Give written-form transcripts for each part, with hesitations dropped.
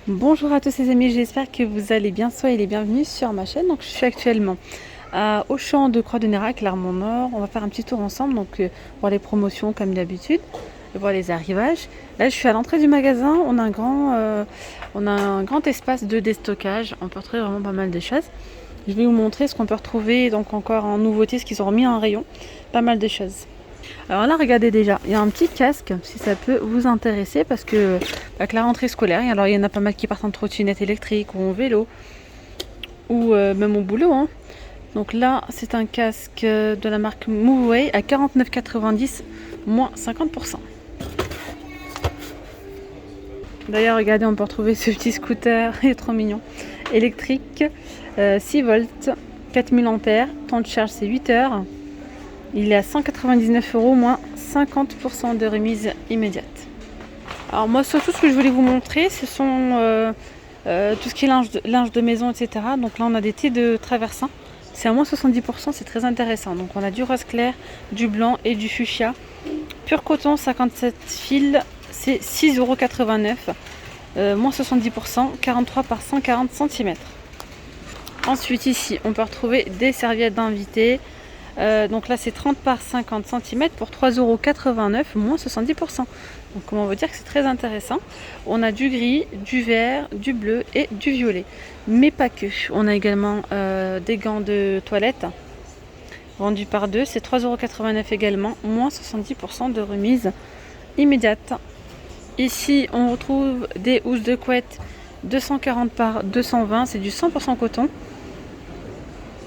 Bonjour à tous les amis, j'espère que vous allez bien, soyez les bienvenus sur ma chaîne. Donc je suis actuellement à Auchan de Croix-de-Nérac, Clermont-Nord. On va faire un petit tour ensemble, donc voir les promotions comme d'habitude, voir les arrivages. Là je suis à l'entrée du magasin, on a un grand espace de déstockage, on peut retrouver vraiment pas mal de choses. Je vais vous montrer ce qu'on peut retrouver donc encore en nouveauté, ce qu'ils ont remis en rayon, pas mal de choses. Alors là, regardez déjà, il y a un petit casque, si ça peut vous intéresser, parce que avec la rentrée scolaire, alors il y en a pas mal qui partent en trottinette électrique ou en vélo, ou même au boulot. Donc là, c'est un casque de la marque Moveway à 49,90, moins 50%. D'ailleurs, regardez, on peut retrouver ce petit scooter, il est trop mignon, électrique, 6 volts, 4000 ampères, temps de charge c'est 8 heures. Il est à 199 €, moins 50% de remise immédiate. Alors moi, surtout ce que je voulais vous montrer, ce sont tout ce qui est linge de maison, etc. Donc là, on a des thés de traversin. C'est à moins 70%, c'est très intéressant. Donc on a du rose clair, du blanc et du fuchsia. Pur coton, 57 fils, c'est 6,89 €. Moins 70%, 43 par 140 cm. Ensuite, ici, on peut retrouver des serviettes d'invité. Donc là c'est 30 par 50 cm pour 3,89 €, moins 70%. Donc comment on veut dire que c'est très intéressant. On a du gris, du vert, du bleu et du violet. Mais pas que. On a également des gants de toilette vendus par deux. C'est 3,89 € également, moins 70% de remise immédiate. Ici on retrouve des housses de couette 240 par 220. C'est du 100% coton.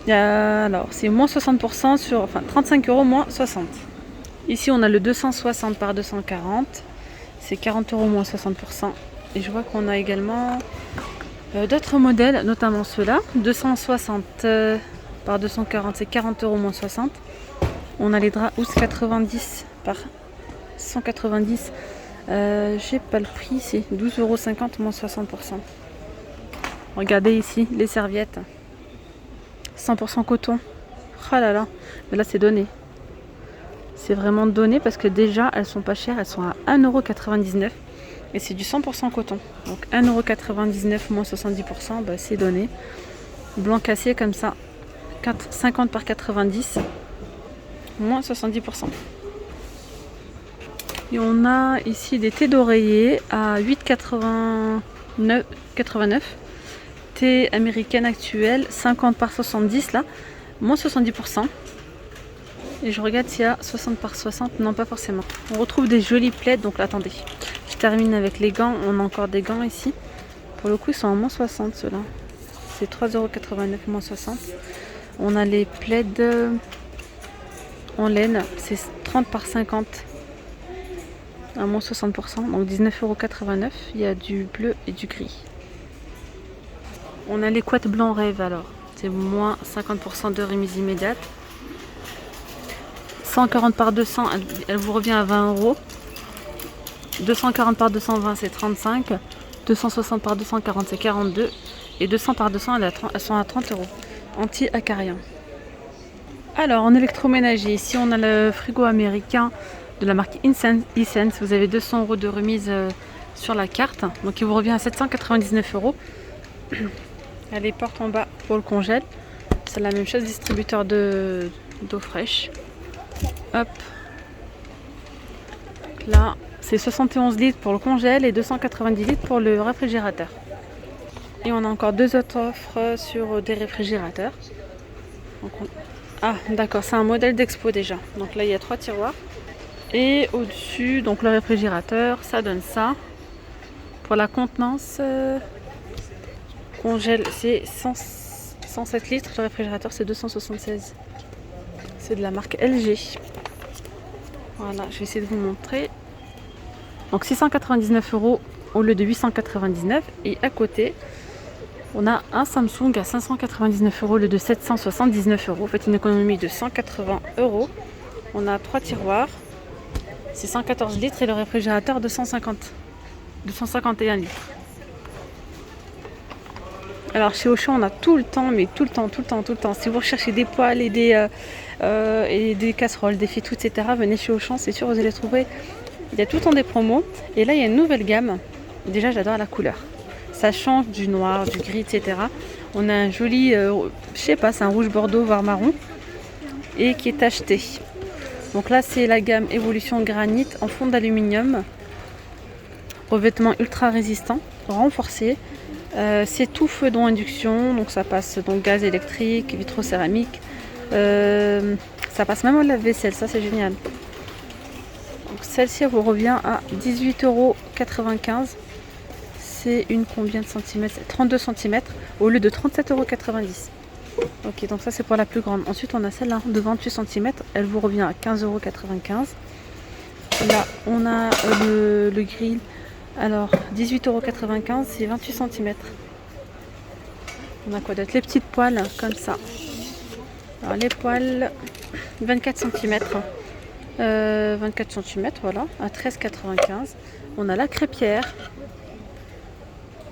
Alors c'est moins 60% sur 35 € moins 60. Ici on a le 260 par 240, c'est 40 € moins 60%. Et je vois qu'on a également d'autres modèles, notamment ceux-là, 260 par 240, c'est 40 € moins 60. On a les draps housse 90 par 190, j'ai pas le prix, c'est 12,50 € moins 60%. Regardez ici les serviettes 100% coton. Oh là là, mais là c'est donné. C'est vraiment donné parce que déjà elles sont pas chères, elles sont à 1,99 € et c'est du 100% coton. Donc 1,99 € moins 70%, bah, c'est donné. Blanc cassé comme ça, 50 par 90, moins 70%. Et on a ici des thés d'oreiller à 8,89 €. Thé américaine actuelle, 50 par 70 là, moins 70%. Et je regarde s'il y a 60 par 60, non pas forcément. On retrouve des jolis plaids, donc là, attendez. Je termine avec les gants, on a encore des gants ici. Pour le coup ils sont à moins 60 ceux-là. C'est 3,89 € moins 60. On a les plaids en laine, c'est 30 par 50 à moins 60%, donc 19,89 €. Il y a du bleu et du gris. On a les couettes blanc rêve alors, c'est moins 50% de remise immédiate. 140 par 200, elle vous revient à 20 €. 240 par 220 c'est 35. 260 par 240 c'est 42. Et 200 par 200 elles sont à 30 €. Anti-acarien. Alors en électroménager, ici on a le frigo américain de la marque Hisense. Vous avez 200 € de remise sur la carte. Donc il vous revient à 799 €. Il y a les portes en bas pour le congèle. C'est la même chose, distributeur d'eau fraîche. Hop. Là, c'est 71 litres pour le congèle et 290 litres pour le réfrigérateur. Et on a encore deux autres offres sur des réfrigérateurs. Ah, d'accord, c'est un modèle d'expo déjà. Donc là, il y a 3 tiroirs. Et au-dessus, donc le réfrigérateur, ça donne ça. Pour la contenance, congèle, c'est 107 litres. Le réfrigérateur, c'est 276. C'est de la marque LG. Voilà, je vais essayer de vous montrer. Donc 699 € au lieu de 899. Et à côté, on a un Samsung à 599 € au lieu de 779 €. Fait une économie de 180 €. On a 3 tiroirs. C'est 114 litres et le réfrigérateur 251 litres. Alors chez Auchan on a tout le temps, mais tout le temps. Si vous recherchez des poêles et des casseroles, des fitous, etc. Venez chez Auchan, c'est sûr vous allez trouver. Il y a tout le temps des promos. Et là il y a une nouvelle gamme. Déjà j'adore la couleur. ça change du noir, du gris, etc. On a un joli, je sais pas, c'est un rouge bordeaux voire marron et qui est tacheté. Donc là c'est la gamme Évolution Granite en fond d'aluminium, revêtement ultra résistant, renforcé. C'est tout feu dans induction, donc ça passe donc gaz électrique, vitrocéramique, ça passe même au lave-vaisselle, ça c'est génial. Donc celle-ci elle vous revient à 18,95 €. C'est une combien de centimètres? 32 cm au lieu de 37,90 €. Ok, donc ça c'est pour la plus grande. Ensuite on a celle-là de 28 cm, elle vous revient à 15,95 €. Là on a le grill. Alors, 18,95 €, c'est 28 cm. On a quoi d'autre? Les petites poêles, comme ça. Alors, les poêles, 24 cm. 24 cm, voilà, à 13,95 €. On a la crêpière,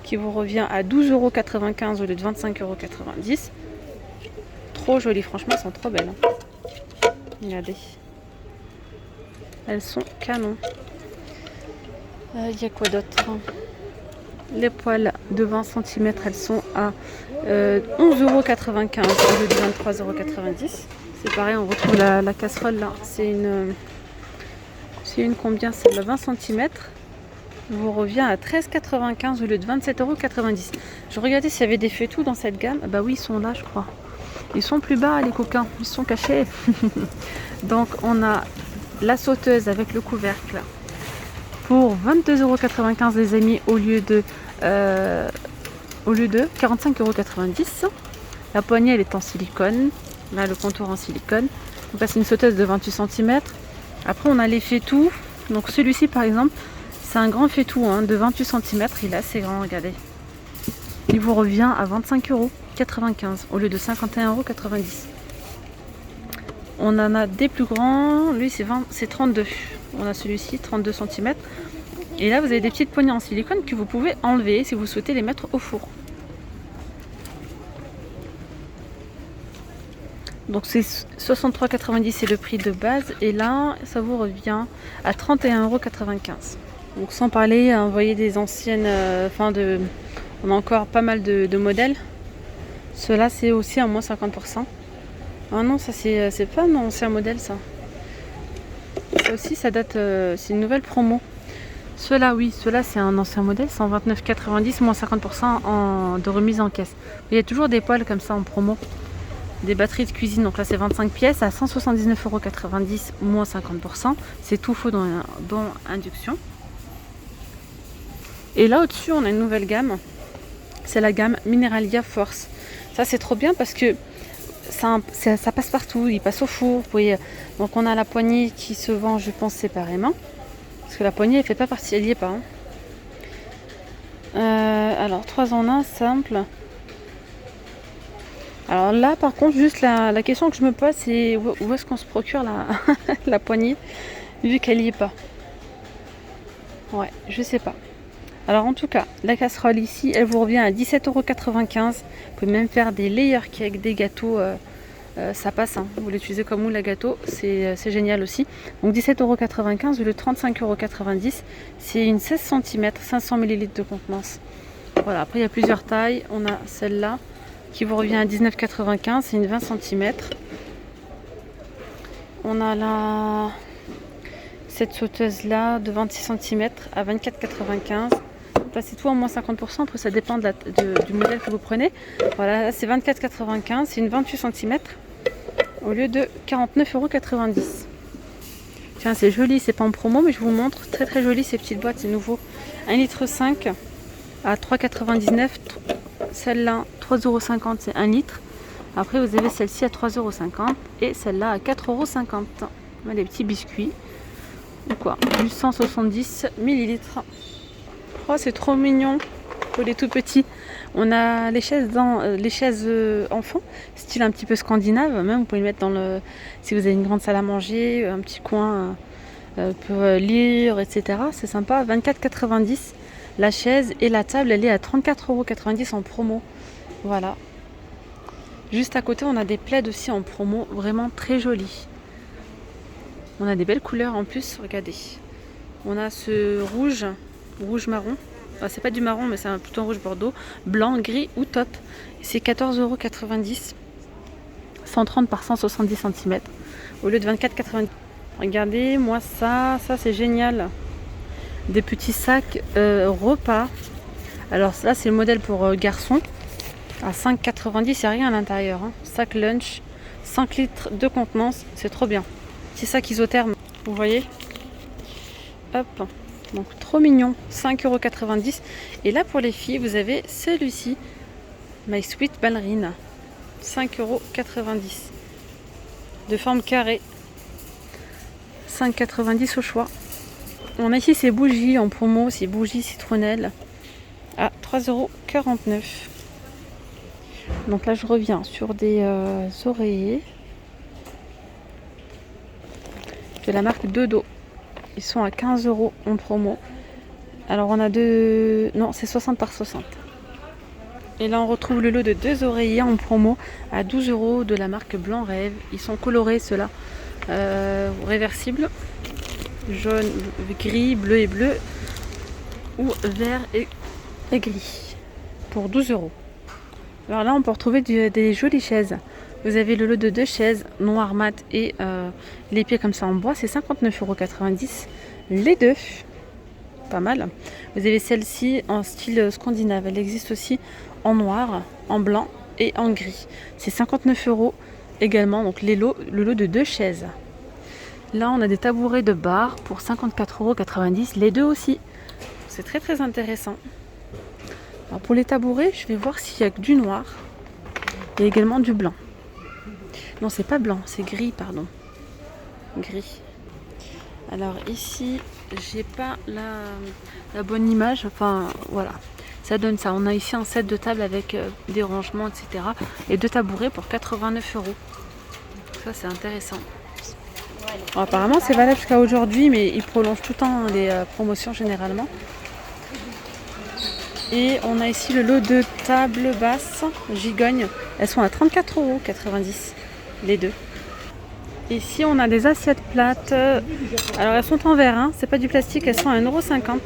qui vous revient à 12,95 € au lieu de 25,90 €. Trop jolies, franchement, elles sont trop belles. Regardez. Elles sont canons. Il y a quoi d'autre? Les poêles de 20 cm, elles sont à 11,95 € au lieu de 23,90 €. C'est pareil, on retrouve la casserole là. C'est une combien? C'est de 20 cm. Vous revient à 13,95 € au lieu de 27,90 €. Je regardais s'il y avait des feux-tout dans cette gamme. Bah oui, ils sont là, je crois. Ils sont plus bas, les coquins. Ils sont cachés. Donc, on a la sauteuse avec le couvercle pour 22,95 € les amis, au lieu de 45,90 €. La poignée elle est en silicone. Là le contour en silicone. Donc là c'est une sauteuse de 28 cm. Après on a les fais-tout. Donc celui-ci par exemple c'est un grand fais-tout de 28 cm. Il est assez grand, regardez. Il vous revient à 25,95 € au lieu de 51,90 €. On en a des plus grands. Lui c'est 32. On a celui-ci 32 cm. Et là vous avez des petites poignées en silicone que vous pouvez enlever si vous souhaitez les mettre au four. Donc c'est 63,90 € c'est le prix de base. Et là ça vous revient à 31,95 €. Donc sans parler, vous voyez des anciennes, on a encore pas mal de modèles. Ceux-là c'est aussi à moins 50%. Ah non, ça c'est pas un ancien modèle ça. Ça aussi ça date, c'est une nouvelle promo. Ceux-là oui, ceux-là c'est un ancien modèle, 129,90 moins 50% de remise en caisse. Il y a toujours des poêles comme ça en promo. Des batteries de cuisine, donc là c'est 25 pièces à 179,90 € moins 50%. C'est tout faux dans induction. Et là au-dessus on a une nouvelle gamme. C'est la gamme Mineralia Force. Ça c'est trop bien parce que ça passe partout, il passe au four. Vous voyez, donc on a la poignée qui se vend je pense séparément. Parce que la poignée elle fait pas partie, elle n'y est pas. Alors 3 en 1 simple. Alors là par contre juste la question que je me pose c'est où est-ce qu'on se procure la poignée vu qu'elle n'y est pas. Ouais, je sais pas. Alors en tout cas la casserole ici elle vous revient à 17,95 €. Vous pouvez même faire des layer cakes, des gâteaux. Ça passe, vous l'utilisez comme moule à gâteau, c'est génial aussi. Donc 17,95 € au lieu de 35,90 €. C'est une 16 cm, 500 ml de contenance. Voilà, après il y a plusieurs tailles. On a celle-là qui vous revient à 19,95 €, c'est une 20 cm. On a cette sauteuse là de 26 cm à 24,95 €. Là c'est tout en moins 50%, après ça dépend du modèle que vous prenez. Voilà, là c'est 24,95 €, c'est une 28 cm au lieu de 49,90 €. Tiens, c'est joli, c'est pas en promo mais je vous montre, très très joli ces petites boîtes, c'est nouveau. 1,5 litre à 3,99 €. Celle-là 3,50 € c'est 1 litre. Après vous avez celle-ci à 3,50 € et celle-là à 4,50 €. Les petits biscuits ou quoi, du 170 ml. Oh, c'est trop mignon pour les tout petits. On a les chaises enfants, style un petit peu scandinave. Même vous pouvez le mettre si vous avez une grande salle à manger, un petit coin pour lire, etc. C'est sympa. 24,90 € la chaise et la table, elle est à 34,90 € en promo. Voilà. Juste à côté, on a des plaids aussi en promo, vraiment très jolis. On a des belles couleurs en plus, regardez. On a ce rouge marron. C'est pas du marron, mais c'est un plutôt rouge bordeaux. Blanc, gris ou top. C'est 14,90 €. 130 par 170 cm. Au lieu de 24,90 €. Regardez, moi ça c'est génial. Des petits sacs repas. Alors là, c'est le modèle pour garçon. À 5,90 €, il n'y a rien à l'intérieur. Hein. Sac lunch, 5 litres de contenance. C'est trop bien. Petit sac isotherme. Vous voyez? Hop. Donc trop mignon, 5,90 €. Et là pour les filles, vous avez celui-ci, My Sweet Ballerine, 5,90 €. De forme carrée, 5,90 € au choix. On a ici ces bougies en promo, ces bougies citronnelles à 3,49 €. Donc là je reviens sur des oreillers de la marque Dodo. Ils sont à 15 € en promo. Alors on a deux... Non, c'est 60 par 60. Et là on retrouve le lot de 2 oreillers en promo à 12 € de la marque Blanc Rêve. Ils sont colorés ceux-là. Réversibles. Jaune, gris, bleu et bleu. Ou vert et gris. Pour 12 €. Alors là on peut retrouver des jolies chaises. Vous avez le lot de 2 chaises noires mat et les pieds comme ça en bois, c'est 59,90 € les deux. Pas mal. Vous avez celle-ci en style scandinave. Elle existe aussi en noir, en blanc et en gris. C'est 59 € également. Donc le lot de 2 chaises. Là on a des tabourets de bar pour 54,90 € les deux aussi. C'est très très intéressant. Alors pour les tabourets, je vais voir s'il y a que du noir et également du blanc. Non, c'est pas blanc, c'est gris, pardon. Gris. Alors ici, j'ai pas la bonne image. Enfin, voilà. Ça donne ça. On a ici un set de table avec des rangements, etc. Et 2 tabourets pour 89 €. Ça, c'est intéressant. Alors, apparemment, c'est valable jusqu'à aujourd'hui, mais ils prolongent tout le temps les promotions généralement. Et on a ici le lot de tables basses gigognes. Elles sont à 34,90 € les deux. Ici on a des assiettes plates. Alors elles sont en verre, hein. C'est pas du plastique, elles sont à 1,50 €.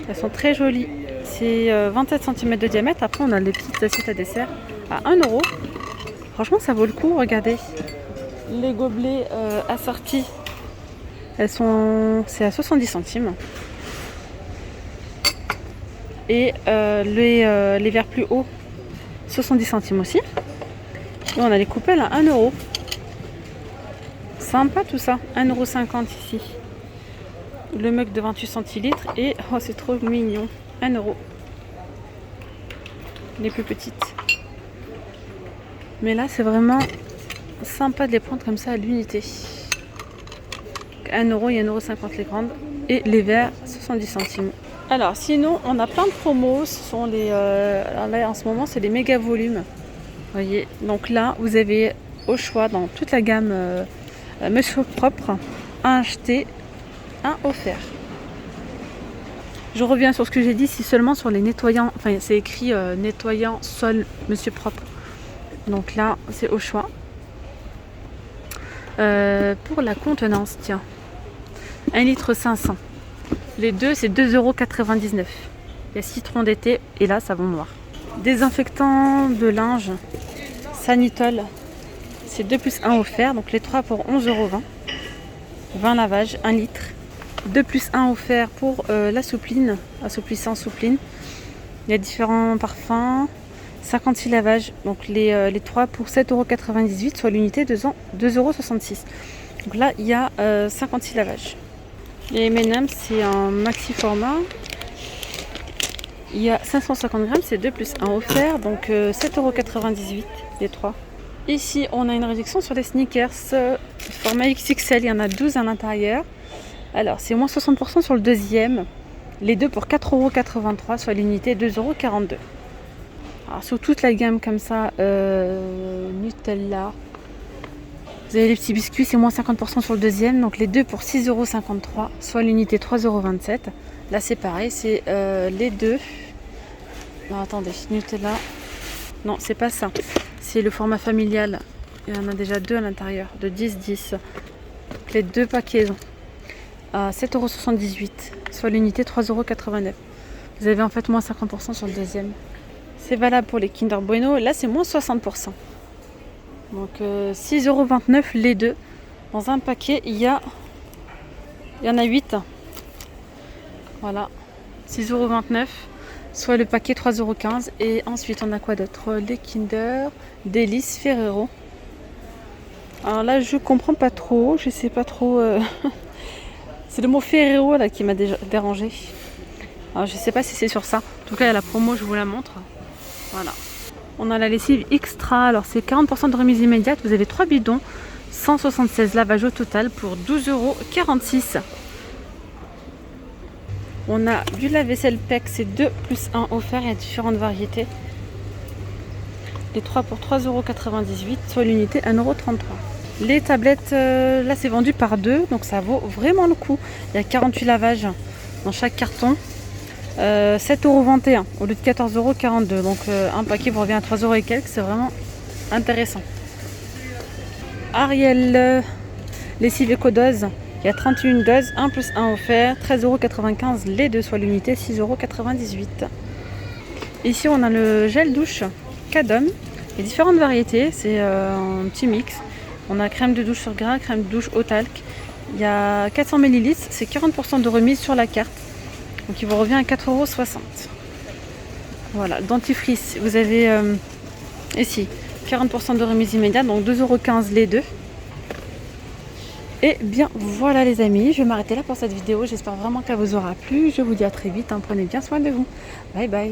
Elles sont très jolies. C'est 27 cm de diamètre. Après on a les petites assiettes à dessert à 1 €. Franchement ça vaut le coup, regardez. Les gobelets assortis, c'est à 70 centimes. Et les verres plus hauts, 70 centimes aussi. Et on a les coupelles à 1 €. Sympa tout ça, 1,50 € ici. Le mug de 28 centilitres et, oh c'est trop mignon, 1 €. Les plus petites. Mais là c'est vraiment sympa de les prendre comme ça à l'unité. 1 € et 1,50 € les grandes. Et les verres, 70 centimes. Alors sinon on a plein de promos. Ce sont les, alors là en ce moment c'est les méga volumes. Voyez, donc là vous avez au choix dans toute la gamme Monsieur Propre, un acheté, un offert. Je reviens sur ce que j'ai dit, si seulement sur les nettoyants, enfin c'est écrit nettoyant sol Monsieur Propre. Donc là c'est au choix. Pour la contenance, tiens, 1,5 litre. Les deux c'est 2,99 €. Il y a citron d'été et là savon noir. Désinfectant de linge Sanitol, c'est 2 plus 1 offert, donc les 3 pour 11,20 €. 20 lavages, 1 litre. 2 plus 1 offert pour la soupline, assouplissant soupline. Il y a différents parfums. 56 lavages, donc les 3 pour 7,98 €, soit l'unité 2,66 €. Donc là il y a 56 lavages. Les M&M's c'est un maxi format. Il y a 550 grammes, c'est 2 plus 1 offert, donc 7,98 € les 3. Ici, on a une réduction sur les sneakers, format XXL, il y en a 12 à l'intérieur. Alors, c'est moins 60% sur le deuxième. Les deux pour 4,83 €, soit l'unité 2,42 €. Alors, sur toute la gamme comme ça, Nutella. Vous avez les petits biscuits, c'est moins 50% sur le deuxième. Donc, les deux pour 6,53 €, soit l'unité 3,27 €. Là, c'est pareil, c'est les deux. Non, attendez, Nutella. Non, c'est pas ça. C'est le format familial. Il y en a déjà 2 à l'intérieur, de 10-10. Les 2 paquets à 7,78 €, soit l'unité 3,89 €. Vous avez en fait moins 50% sur le deuxième. C'est valable pour les Kinder Bueno. Là, c'est moins 60%. Donc 6,29 € les deux. Dans un paquet, il y en a 8. Voilà. 6,29 €. Soit le paquet 3,15 €. Et ensuite, on a quoi d'autre? Les Kinder Délice Ferrero. Alors là, je comprends pas trop. Je sais pas trop. C'est le mot Ferrero là qui m'a déjà dérangé. Alors je sais pas si c'est sur ça. En tout cas, il y a la promo, je vous la montre. Voilà. On a la lessive extra. Alors c'est 40% de remise immédiate. Vous avez 3 bidons, 176 lavages au total pour 12,46 €. On a du lave-vaisselle PEC, c'est 2 plus 1 offert. Il y a différentes variétés. Les 3 pour 3,98 €, soit l'unité 1,33 €. Les tablettes, là c'est vendu par 2, donc ça vaut vraiment le coup. Il y a 48 lavages dans chaque carton. 7,21 € au lieu de 14,42 €. Donc un paquet vous revient à 3 € et quelques, c'est vraiment intéressant. Ariel, lessive éco-dose, il y a 31 doses, 1 plus 1 offert, 13,95 € les deux, soit l'unité 6,98 €. Ici on a le gel douche Cadom, il y a différentes variétés, c'est un petit mix. On a crème de douche sur gras, crème de douche au talc. Il y a 400 ml, c'est 40% de remise sur la carte. Donc il vous revient à 4,60 €. Voilà, dentifrice, vous avez ici 40% de remise immédiate, donc 2,15 € les deux. Et bien voilà les amis, je vais m'arrêter là pour cette vidéo. J'espère vraiment qu'elle vous aura plu. Je vous dis à très vite, prenez bien soin de vous. Bye bye.